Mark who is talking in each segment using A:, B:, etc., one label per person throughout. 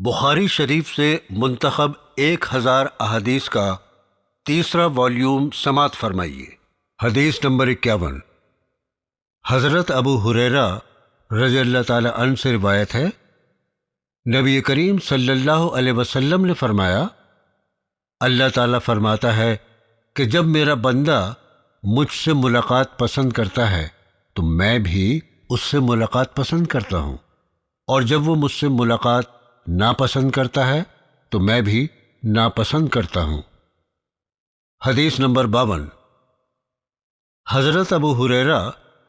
A: بخاری شریف سے منتخب 1000 احادیث کا تیسرا والیوم سماعت فرمائیے۔ حدیث نمبر 51۔ حضرت ابو ہریرہ رضی اللہ تعالی عنہ سے روایت ہے، نبی کریم صلی اللہ علیہ وسلم نے فرمایا، اللہ تعالیٰ فرماتا ہے کہ جب میرا بندہ مجھ سے ملاقات پسند کرتا ہے تو میں بھی اس سے ملاقات پسند کرتا ہوں، اور جب وہ مجھ سے ملاقات ناپسند کرتا ہے تو میں بھی ناپسند کرتا ہوں۔ حدیث نمبر 52۔ حضرت ابو ہریرہ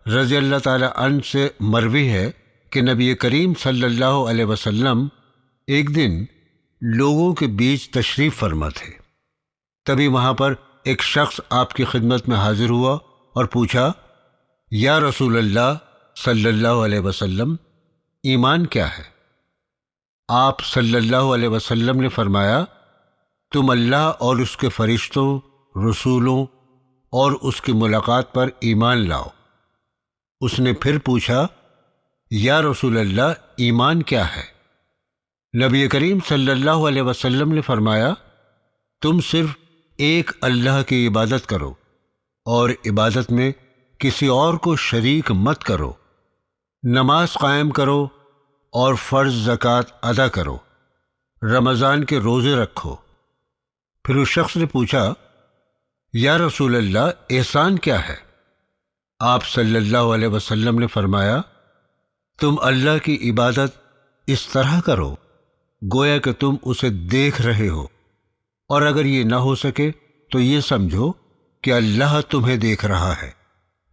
A: رضی اللہ تعالی عنہ سے مروی ہے کہ نبی کریم صلی اللہ علیہ وسلم ایک دن لوگوں کے بیچ تشریف فرما تھے۔ تبھی وہاں پر ایک شخص آپ کی خدمت میں حاضر ہوا اور پوچھا، یا رسول اللہ صلی اللہ علیہ وسلم، ایمان کیا ہے؟ آپ صلی اللہ علیہ وسلم نے فرمایا، تم اللہ اور اس کے فرشتوں، رسولوں اور اس کی ملاقات پر ایمان لاؤ۔ اس نے پھر پوچھا، یا رسول اللہ، ایمان کیا ہے؟ نبی کریم صلی اللہ علیہ وسلم نے فرمایا، تم صرف ایک اللہ کی عبادت کرو اور عبادت میں کسی اور کو شریک مت کرو، نماز قائم کرو اور فرض زکوٰۃ ادا کرو، رمضان کے روزے رکھو۔ پھر اس شخص نے پوچھا، یا رسول اللہ، احسان کیا ہے؟ آپ صلی اللہ علیہ وسلم نے فرمایا، تم اللہ کی عبادت اس طرح کرو گویا کہ تم اسے دیکھ رہے ہو، اور اگر یہ نہ ہو سکے تو یہ سمجھو کہ اللہ تمہیں دیکھ رہا ہے۔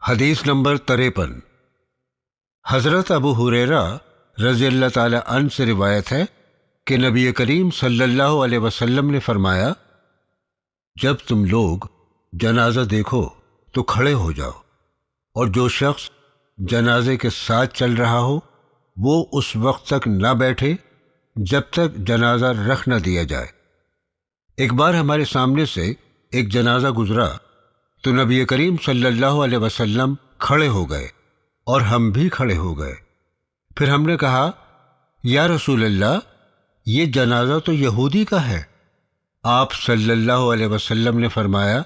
A: حدیث نمبر 53۔ حضرت ابو ہریرہ رضی اللہ تعالی عنہ سے روایت ہے کہ نبی کریم صلی اللہ علیہ وسلم نے فرمایا، جب تم لوگ جنازہ دیکھو تو کھڑے ہو جاؤ، اور جو شخص جنازے کے ساتھ چل رہا ہو وہ اس وقت تک نہ بیٹھے جب تک جنازہ رکھ نہ دیا جائے۔ ایک بار ہمارے سامنے سے ایک جنازہ گزرا تو نبی کریم صلی اللہ علیہ وسلم کھڑے ہو گئے اور ہم بھی کھڑے ہو گئے۔ پھر ہم نے کہا، یا رسول اللہ، یہ جنازہ تو یہودی کا ہے۔ آپ صلی اللہ علیہ وسلم نے فرمایا،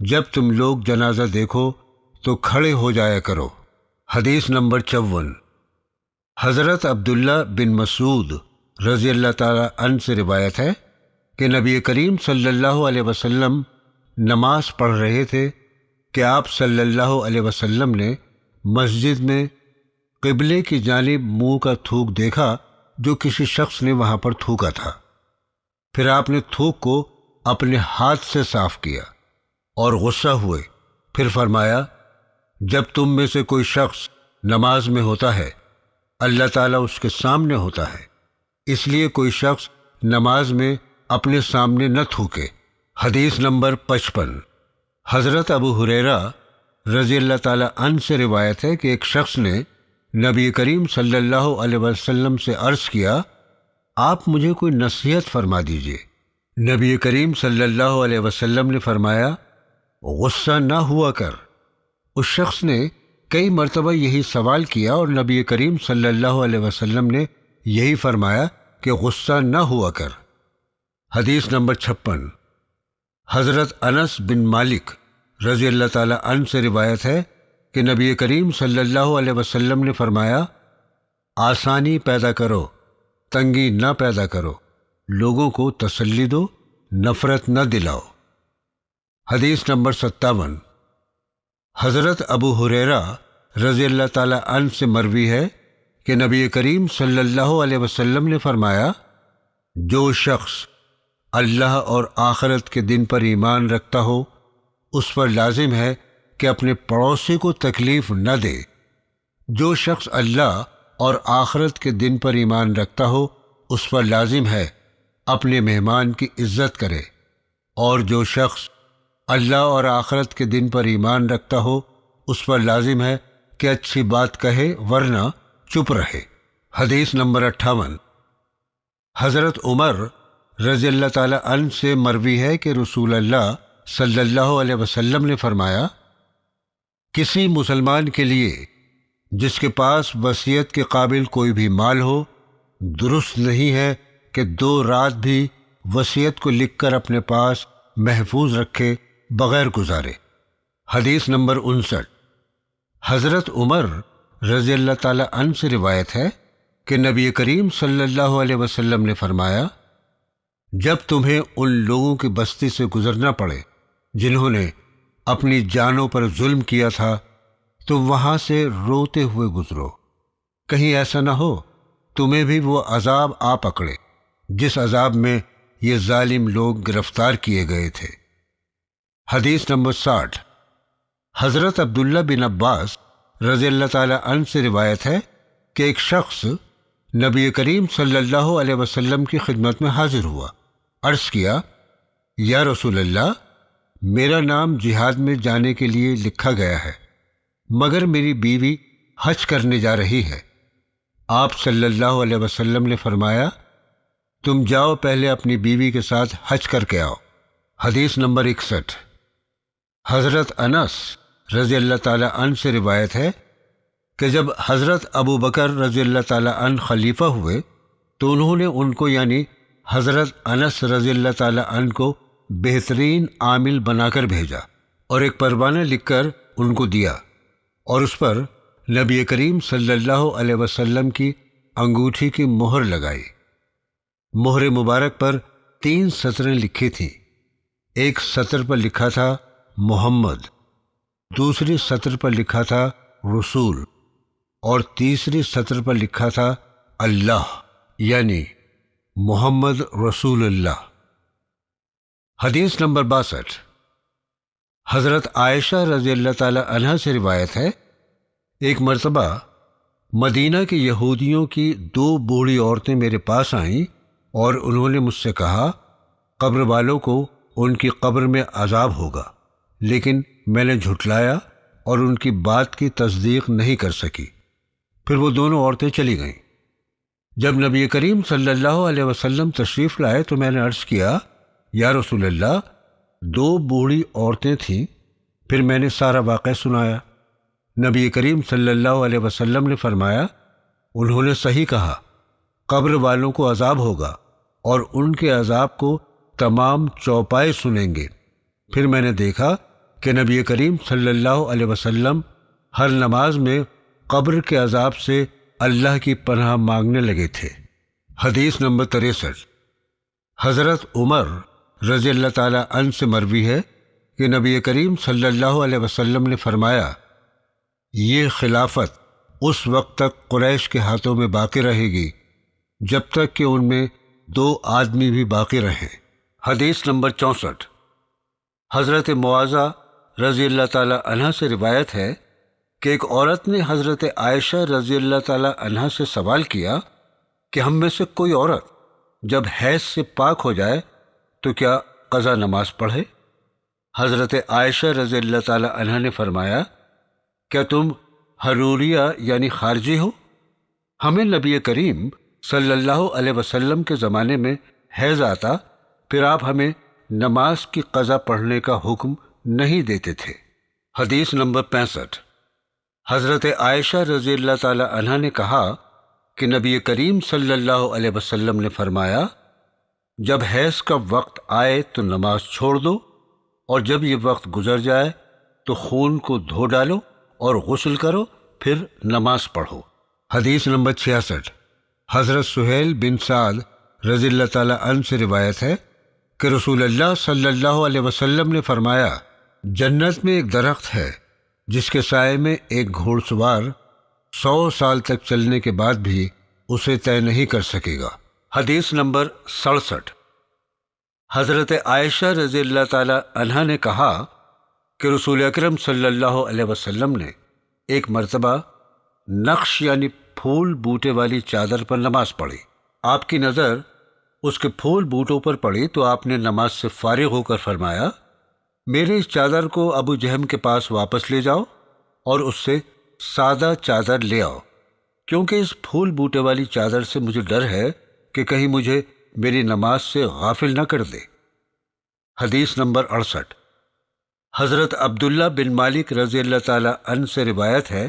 A: جب تم لوگ جنازہ دیکھو تو کھڑے ہو جایا کرو۔ حدیث نمبر 54۔ حضرت عبداللہ بن مسعود رضی اللہ تعالی عنہ سے روایت ہے کہ نبی کریم صلی اللہ علیہ وسلم نماز پڑھ رہے تھے کہ آپ صلی اللہ علیہ وسلم نے مسجد میں قبلے کی جانب منہ کا تھوک دیکھا جو کسی شخص نے وہاں پر تھوکا تھا۔ پھر آپ نے تھوک کو اپنے ہاتھ سے صاف کیا اور غصہ ہوئے۔ پھر فرمایا، جب تم میں سے کوئی شخص نماز میں ہوتا ہے اللہ تعالیٰ اس کے سامنے ہوتا ہے، اس لیے کوئی شخص نماز میں اپنے سامنے نہ تھوکے۔ حدیث نمبر 55۔ حضرت ابو ہریرہ رضی اللہ تعالی عنہ سے روایت ہے کہ ایک شخص نے نبی کریم صلی اللہ علیہ وسلم سے عرض کیا، آپ مجھے کوئی نصیحت فرما دیجئے۔ نبی کریم صلی اللہ علیہ وسلم نے فرمایا، غصہ نہ ہوا کر۔ اس شخص نے کئی مرتبہ یہی سوال کیا اور نبی کریم صلی اللہ علیہ وسلم نے یہی فرمایا کہ غصہ نہ ہوا کر۔ حدیث نمبر 56۔ حضرت انس بن مالک رضی اللہ تعالی عنہ سے روایت ہے کہ نبی کریم صلی اللہ علیہ وسلم نے فرمایا، آسانی پیدا کرو، تنگی نہ پیدا کرو، لوگوں کو تسلی دو، نفرت نہ دلاؤ۔ حدیث نمبر 57۔ حضرت ابو ہریرہ رضی اللہ تعالی عنہ سے مروی ہے کہ نبی کریم صلی اللہ علیہ وسلم نے فرمایا، جو شخص اللہ اور آخرت کے دن پر ایمان رکھتا ہو اس پر لازم ہے کہ اپنے پڑوسی کو تکلیف نہ دے۔ جو شخص اللہ اور آخرت کے دن پر ایمان رکھتا ہو اس پر لازم ہے اپنے مہمان کی عزت کرے، اور جو شخص اللہ اور آخرت کے دن پر ایمان رکھتا ہو اس پر لازم ہے کہ اچھی بات کہے ورنہ چپ رہے۔ حدیث نمبر 58۔ حضرت عمر رضی اللہ تعالی عنہ سے مروی ہے کہ رسول اللہ صلی اللہ علیہ وسلم نے فرمایا، کسی مسلمان کے لیے جس کے پاس وصیت کے قابل کوئی بھی مال ہو، درست نہیں ہے کہ 2 رات بھی وصیت کو لکھ کر اپنے پاس محفوظ رکھے بغیر گزارے۔ حدیث نمبر 59۔ حضرت عمر رضی اللہ تعالی عنہ سے روایت ہے کہ نبی کریم صلی اللہ علیہ وسلم نے فرمایا، جب تمہیں ان لوگوں کی بستی سے گزرنا پڑے جنہوں نے اپنی جانوں پر ظلم کیا تھا تو وہاں سے روتے ہوئے گزرو، کہیں ایسا نہ ہو تمہیں بھی وہ عذاب آ پکڑے جس عذاب میں یہ ظالم لوگ گرفتار کیے گئے تھے۔ حدیث نمبر 60۔ حضرت عبداللہ بن عباس رضی اللہ تعالی عنہ سے روایت ہے کہ ایک شخص نبی کریم صلی اللہ علیہ وسلم کی خدمت میں حاضر ہوا، عرض کیا، یا رسول اللہ، میرا نام جہاد میں جانے کے لیے لکھا گیا ہے، مگر میری بیوی حج کرنے جا رہی ہے۔ آپ صلی اللہ علیہ وسلم نے فرمایا، تم جاؤ پہلے اپنی بیوی کے ساتھ حج کر کے آؤ۔ حدیث نمبر 61۔ حضرت انس رضی اللہ تعالی عنہ سے روایت ہے کہ جب حضرت ابو بکر رضی اللہ تعالی عنہ خلیفہ ہوئے تو انہوں نے ان کو یعنی حضرت انس رضی اللہ تعالی عنہ کو بہترین عامل بنا کر بھیجا اور ایک پروانہ لکھ کر ان کو دیا اور اس پر نبی کریم صلی اللہ علیہ وسلم کی انگوٹھی کی مہر لگائی۔ مہر مبارک پر 3 سطریں لکھی تھیں۔ ایک سطر پر لکھا تھا محمد، دوسری سطر پر لکھا تھا رسول، اور تیسری سطر پر لکھا تھا اللہ، یعنی محمد رسول اللہ۔ حدیث نمبر 62۔ حضرت عائشہ رضی اللہ تعالی عنہا سے روایت ہے، ایک مرتبہ مدینہ کے یہودیوں کی 2 بوڑھی عورتیں میرے پاس آئیں اور انہوں نے مجھ سے کہا، قبر والوں کو ان کی قبر میں عذاب ہوگا، لیکن میں نے جھٹلایا اور ان کی بات کی تصدیق نہیں کر سکی۔ پھر وہ دونوں عورتیں چلی گئیں۔ جب نبی کریم صلی اللہ علیہ وسلم تشریف لائے تو میں نے عرض کیا، یا رسول اللہ، 2 بوڑھی عورتیں تھیں۔ پھر میں نے سارا واقعہ سنایا۔ نبی کریم صلی اللہ علیہ وسلم نے فرمایا، انہوں نے صحیح کہا، قبر والوں کو عذاب ہوگا اور ان کے عذاب کو تمام چوپائے سنیں گے۔ پھر میں نے دیکھا کہ نبی کریم صلی اللہ علیہ وسلم ہر نماز میں قبر کے عذاب سے اللہ کی پناہ مانگنے لگے تھے۔ حدیث نمبر 63۔ حضرت عمر رضی اللہ تعالی عنہ سے مروی ہے کہ نبی کریم صلی اللہ علیہ وسلم نے فرمایا، یہ خلافت اس وقت تک قریش کے ہاتھوں میں باقی رہے گی جب تک کہ ان میں 2 آدمی بھی باقی رہیں۔ حدیث نمبر 64۔ حضرت معاذہ رضی اللہ تعالی عنہ سے روایت ہے کہ ایک عورت نے حضرت عائشہ رضی اللہ تعالی عنہ سے سوال کیا کہ ہم میں سے کوئی عورت جب حیض سے پاک ہو جائے تو کیا قضا نماز پڑھے؟ حضرت عائشہ رضی اللہ تعالی عنہ نے فرمایا، کیا تم حروریہ یعنی خارجی ہو؟ ہمیں نبی کریم صلی اللہ علیہ وسلم کے زمانے میں حیض آتا، پھر آپ ہمیں نماز کی قضا پڑھنے کا حکم نہیں دیتے تھے۔ حدیث نمبر 65۔ حضرت عائشہ رضی اللہ تعالی عنہ نے کہا کہ نبی کریم صلی اللہ علیہ وسلم نے فرمایا، جب حیض کا وقت آئے تو نماز چھوڑ دو، اور جب یہ وقت گزر جائے تو خون کو دھو ڈالو اور غسل کرو، پھر نماز پڑھو۔ حدیث نمبر 66۔ حضرت سہیل بن سعد رضی اللہ تعالی عنہ سے روایت ہے کہ رسول اللہ صلی اللہ علیہ وسلم نے فرمایا، جنت میں ایک درخت ہے جس کے سائے میں ایک گھوڑ سوار 100 سال تک چلنے کے بعد بھی اسے طے نہیں کر سکے گا۔ حدیث نمبر 67۔ حضرت عائشہ رضی اللہ تعالی عنہا نے کہا کہ رسول اکرم صلی اللہ علیہ وسلم نے ایک مرتبہ نقش یعنی پھول بوٹے والی چادر پر نماز پڑھی۔ آپ کی نظر اس کے پھول بوٹوں پر پڑی تو آپ نے نماز سے فارغ ہو کر فرمایا، میرے اس چادر کو ابو جہم کے پاس واپس لے جاؤ اور اس سے سادہ چادر لے آؤ، کیونکہ اس پھول بوٹے والی چادر سے مجھے ڈر ہے کہ کہیں مجھے میری نماز سے غافل نہ کر دے۔ حدیث نمبر 68۔ حضرت عبداللہ بن مالک رضی اللہ تعالی عنہ سے روایت ہے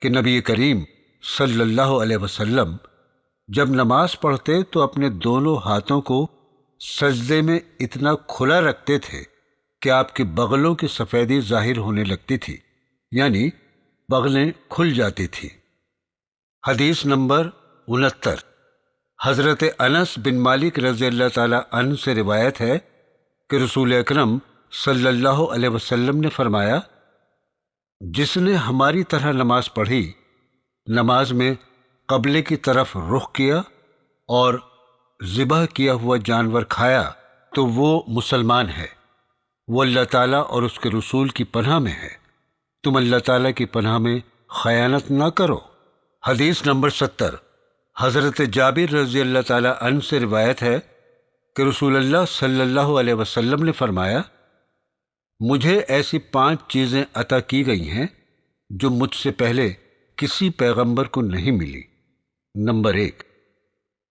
A: کہ نبی کریم صلی اللہ علیہ وسلم جب نماز پڑھتے تو اپنے دونوں ہاتھوں کو سجدے میں اتنا کھلا رکھتے تھے کہ آپ کے بغلوں کی سفیدی ظاہر ہونے لگتی تھی، یعنی بغلیں کھل جاتی تھیں۔ حدیث نمبر 69۔ حضرت انس بن مالک رضی اللہ تعالی عنہ سے روایت ہے کہ رسول اکرم صلی اللہ علیہ وسلم نے فرمایا، جس نے ہماری طرح نماز پڑھی، نماز میں قبلے کی طرف رخ کیا اور ذبح کیا ہوا جانور کھایا تو وہ مسلمان ہے، وہ اللہ تعالیٰ اور اس کے رسول کی پناہ میں ہے۔ تم اللہ تعالیٰ کی پناہ میں خیانت نہ کرو۔ حدیث نمبر 70۔ حضرت جابر رضی اللہ تعالیٰ عنہ سے روایت ہے کہ رسول اللہ صلی اللہ علیہ وسلم نے فرمایا، مجھے ایسی 5 چیزیں عطا کی گئی ہیں جو مجھ سے پہلے کسی پیغمبر کو نہیں ملی۔ نمبر 1،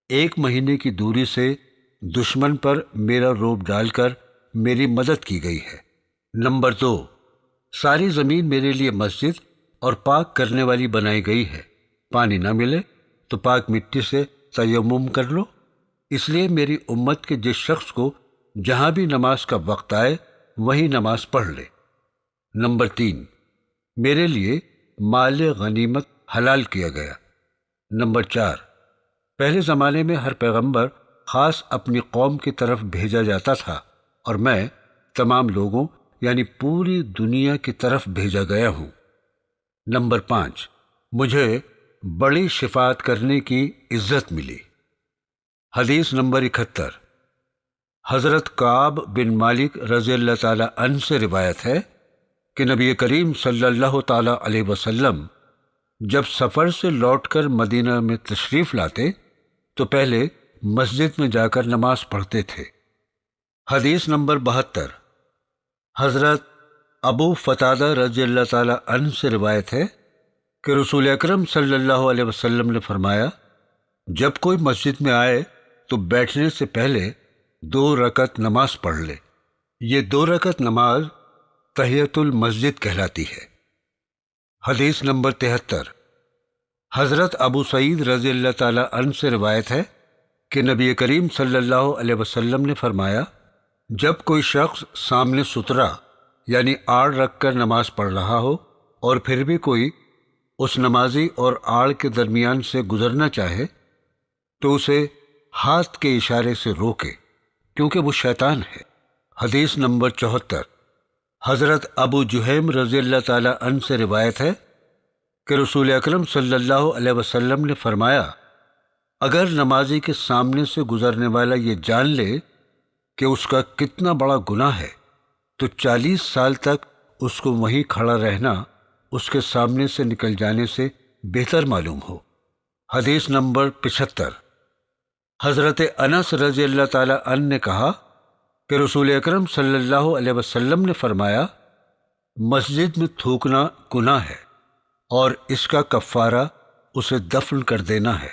A: 1 مہینے کی دوری سے دشمن پر میرا رعب ڈال کر میری مدد کی گئی ہے۔ نمبر 2، ساری زمین میرے لیے مسجد اور پاک کرنے والی بنائی گئی ہے، پانی نہ ملے تو پاک مٹی سے تیمم کر لو، اس لیے میری امت کے جس شخص کو جہاں بھی نماز کا وقت آئے وہیں نماز پڑھ لے۔ نمبر 3، میرے لیے مال غنیمت حلال کیا گیا۔ نمبر 4، پہلے زمانے میں ہر پیغمبر خاص اپنی قوم کی طرف بھیجا جاتا تھا اور میں تمام لوگوں یعنی پوری دنیا کی طرف بھیجا گیا ہوں۔ نمبر 5، مجھے بڑی شفاعت کرنے کی عزت ملی۔ حدیث نمبر 71۔ حضرت کعب بن مالک رضی اللہ تعالی عنہ سے روایت ہے کہ نبی کریم صلی اللہ تعالی علیہ وسلم جب سفر سے لوٹ کر مدینہ میں تشریف لاتے تو پہلے مسجد میں جا کر نماز پڑھتے تھے۔ حدیث نمبر 72۔ حضرت ابو قتادہ رضی اللہ تعالی عنہ سے روایت ہے کہ رسول اکرم صلی اللہ علیہ وسلم نے فرمایا، جب کوئی مسجد میں آئے تو بیٹھنے سے پہلے 2 رکعت نماز پڑھ لے۔ یہ 2 رکعت نماز تحیۃ المسجد کہلاتی ہے۔ حدیث نمبر 73۔ حضرت ابو سعید رضی اللہ تعالی عنہ سے روایت ہے کہ نبی کریم صلی اللہ علیہ وسلم نے فرمایا، جب کوئی شخص سامنے سترا یعنی آڑ رکھ کر نماز پڑھ رہا ہو اور پھر بھی کوئی اس نمازی اور آڑ کے درمیان سے گزرنا چاہے تو اسے ہاتھ کے اشارے سے روکے، کیونکہ وہ شیطان ہے۔ حدیث نمبر 74۔ حضرت ابو جہیم رضی اللہ تعالی عنہ سے روایت ہے کہ رسول اکرم صلی اللہ علیہ وسلم نے فرمایا، اگر نمازی کے سامنے سے گزرنے والا یہ جان لے کہ اس کا کتنا بڑا گناہ ہے تو 40 سال تک اس کو وہیں کھڑا رہنا اس کے سامنے سے نکل جانے سے بہتر معلوم ہو۔ حدیث نمبر 75۔ حضرت انس رضی اللہ تعالی عنہ نے کہا کہ رسول اکرم صلی اللہ علیہ وسلم نے فرمایا، مسجد میں تھوکنا گناہ ہے اور اس کا کفارہ اسے دفن کر دینا ہے۔